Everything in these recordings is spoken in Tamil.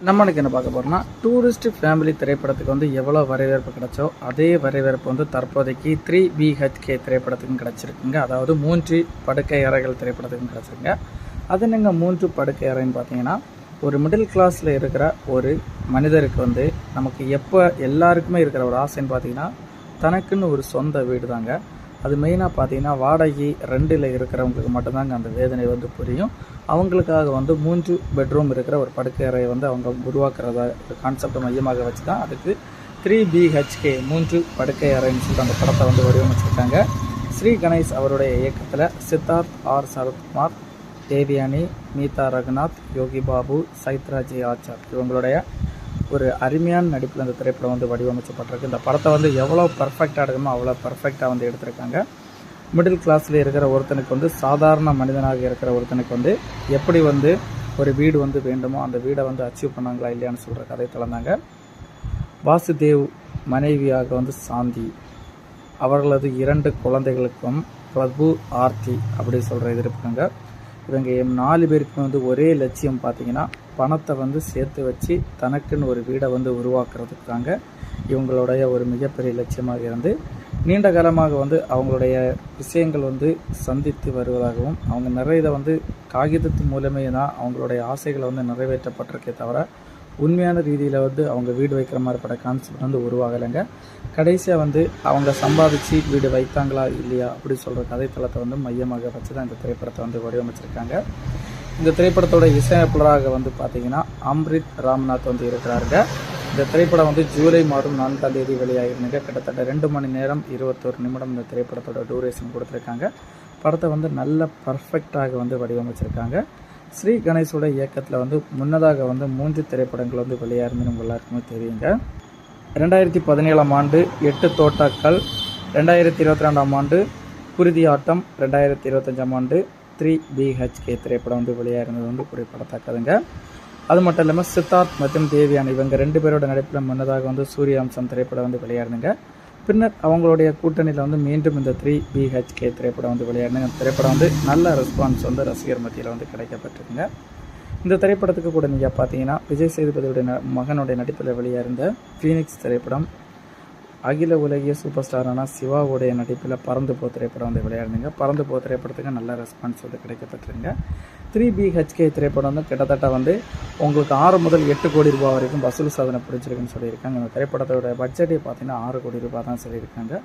நம்ம இன்னைக்கு என்ன பார்க்க போறோம்னா டூரிஸ்ட் ஃபேமிலி திரைப்படத்துக்கு வந்து எவ்வளோ வரவேற்பு கிடைச்சோ அதே வரவேற்பு வந்து தற்போதைக்கு 3BHK திரைப்படத்துக்கும் கிடைச்சிருக்குங்க. அதாவது 3 படுக்கை அறைகள் திரைப்படத்துக்கும் கிடைச்சிருங்க. அது என்னங்க 3 படுக்கை அறைன்னு பார்த்தீங்கன்னா, ஒரு மிடில் கிளாஸில் இருக்கிற ஒரு மனிதருக்கு வந்து நமக்கு எப்போ எல்லாருக்குமே இருக்கிற ஒரு ஆசைன்னு பார்த்தீங்கன்னா, தனக்குன்னு ஒரு சொந்த வீடு தாங்க. அது மெயினாக பார்த்தீங்கன்னா வாடகை 2ல் இருக்கிறவங்களுக்கு மட்டும்தாங்க அந்த வேதனை வந்து புரியும். அவங்களுக்காக வந்து 3 பெட்ரூம் இருக்கிற ஒரு படுக்கை அறையை வந்து அவங்க உருவாக்குறதா ஒரு கான்செப்டை மையமாக வச்சு தான் அதுக்கு 3BHK 3 படுக்கை அறைன்னு சொல்லிட்டு அந்த படத்தை வந்து வடிவமைச்சிருக்காங்க. ஸ்ரீ கணேஷ் அவருடைய இயக்கத்தில் சித்தார்த் ஆர் சரத்குமார், தேவியானி, மீதா ரகுநாத், யோகி பாபு, சைத்ராஜி ஆச்சார் இவங்களுடைய ஒரு அருமையான நடிப்பில் இந்த திரைப்படம் வந்து வடிவமைக்கப்பட்டிருக்கு. இந்த படத்தை வந்து எவ்வளோ பர்ஃபெக்டாக எடுக்கணுமோ அவ்வளோ பர்ஃபெக்டாக வந்து எடுத்திருக்காங்க. மிடில் கிளாஸில் இருக்கிற ஒருத்தனுக்கு வந்து சாதாரண மனிதனாக இருக்கிற ஒருத்தனுக்கு வந்து எப்படி வந்து ஒரு வீடு வந்து வேண்டுமோ அந்த வீடை வந்து அச்சீவ் பண்ணாங்களா இல்லையான்னு சொல்கிற கதை தளர்ந்தாங்க. வாசுதேவ் மனைவியாக வந்து சாந்தி, அவர்களது 2 குழந்தைகளுக்கும் பிரபு, ஆர்த்தி அப்படி சொல்கிற இது இருப்பாங்க. இவங்க 4 பேருக்கும் வந்து ஒரே லட்சியம் பார்த்தீங்கன்னா பணத்தை வந்து சேர்த்து வச்சு தனக்குன்னு ஒரு வீடை வந்து உருவாக்குறதுக்காக இவங்களுடைய ஒரு மிகப்பெரிய லட்சியமாக இருந்து நீண்ட காலமாக வந்து அவங்களுடைய விஷயங்கள் வந்து சந்தித்து வருவதாகவும் அவங்க நிறைய இதை வந்து காகிதத்து மூலமே தான் அவங்களுடைய ஆசைகளை வந்து நிறைவேற்றப்பட்டிருக்கே தவிர உண்மையான ரீதியில் வந்து அவங்க வீடு வைக்கிற மாதிரிப்பட்ட கான்செப்ட் வந்து உருவாகலைங்க. கடைசியாக வந்து அவங்க சம்பாதிச்சு வீடு வைத்தாங்களா இல்லையா அப்படி சொல்கிற கதைத்தளத்தை வந்து மையமாக வச்சு தான் இந்த திரைப்படத்தை வந்து வடிவமைச்சிருக்காங்க. இந்த திரைப்படத்தோட இசையமைப்பாளராக வந்து பார்த்திங்கன்னா அம்ரித் ராம்நாத் வந்து இருக்கிறாருங்க. இந்த திரைப்படம் வந்து ஜூலை மாதம் 4ஆம் தேதி வெளியாகிருந்துங்க. கிட்டத்தட்ட 2 மணி நேரம் 21 நிமிடம் இந்த திரைப்படத்தோட டூரேஷன் கொடுத்துருக்காங்க. படத்தை வந்து நல்ல பர்ஃபெக்டாக வந்து வடிவமைச்சிருக்காங்க. ஸ்ரீ கணேஷோட இயக்கத்தில் வந்து முன்னதாக வந்து 3 திரைப்படங்கள் வந்து வெளியாகிருந்து நம்ம எல்லாருக்குமே தெரியுங்க. 2017ஆம் ஆண்டு 8 தோட்டாக்கள், 2022ஆம் ஆண்டு குருதி ஆட்டம், 2025ஆம் ஆண்டு 3BHK திரைப்படம் வந்து வெளியாகிருந்தது வந்து குறிப்பிடத்தக்கதுங்க. அது மட்டும் இல்லாமல் சித்தார்த் மற்றும் தேவியானி இவங்க 2 பேரோட நடிப்பில் முன்னதாக வந்து சூரியவம்சம் திரைப்படம் வந்து வெளியாகிருந்துங்க. பின்னர் அவங்களுடைய கூட்டணியில் வந்து மீண்டும் இந்த 3BHK திரைப்படம் வந்து வெளியாகிருந்தாங்க. இந்த திரைப்படம் வந்து நல்ல ரெஸ்பான்ஸ் வந்து ரசிகர் மத்தியில் வந்து கிடைக்கப்பட்டிருக்குங்க. இந்த திரைப்படத்துக்கு கூட நீங்கள் பார்த்தீங்கன்னா விஜய் சேதுபதியுடைய மகனுடைய நடிப்பில் வெளியாகிருந்த ஃபீனிக்ஸ் திரைப்படம், அகில உலகிய சூப்பர் ஸ்டாரான சிவாவுடைய நடிப்பில் பறந்து போ திரைப்படம் வந்து விளையாடுங்க. பறந்து போ திரைப்படத்துக்கு நல்ல ரெஸ்பான்ஸ் வந்து கிடைக்கப்பட்டிருங்க. 3BHK திரைப்படம் வந்து கிட்டத்தட்ட வந்து உங்களுக்கு 6 முதல் 8 கோடி ரூபாய் வரைக்கும் வசூல் சாதனை பிடிச்சிருக்குன்னு சொல்லியிருக்காங்க. இந்த திரைப்படத்தோட பட்ஜெட்டே பார்த்தீங்கன்னா 6 கோடி ரூபாய் தான் சொல்லியிருக்காங்க.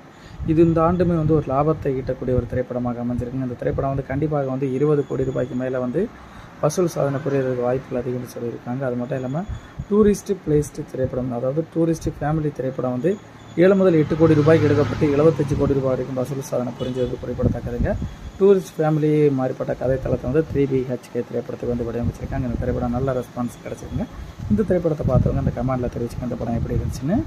இது இந்த ஆண்டுமே வந்து ஒரு லாபத்தை ஈட்டக்கூடிய ஒரு திரைப்படமாக அமைஞ்சிருக்குங்க. இந்த திரைப்படம் வந்து கண்டிப்பாக வந்து 20 கோடி ரூபாய்க்கு மேலே வந்து வசூல் சாதனை புரியறதுக்கு வாய்ப்புகள் அதிகம்னு சொல்லியிருக்காங்க. அது மட்டும் இல்லாமல் டூரிஸ்ட் பிளேஸ்ட் திரைப்படம், அதாவது டூரிஸ்ட் ஃபேமிலி திரைப்படம் வந்து 7 முதல் 8 கோடி ரூபாய்க்கு எடுக்கப்பட்டு 75 கோடி ரூபாய் வரைக்கும் வசூல் சாதனை புரிஞ்சது குறிப்பிடத்தக்கதுங்க. டூரிஸ்ட் ஃபேமிலி மாறிப்பட்ட கதைத்தளத்தை வந்து 3BHK திரைப்படத்துக்கு வந்து வடிவமைச்சிருக்காங்க. இந்த திரைப்படம் நல்ல ரெஸ்பான்ஸ் கிடச்சிருக்குங்க. இந்த திரைப்படத்தை பார்த்தவங்க இந்த கமெண்டில் தெரிவிச்சுக்க இந்த படம் எப்படி இருந்துச்சுன்னு.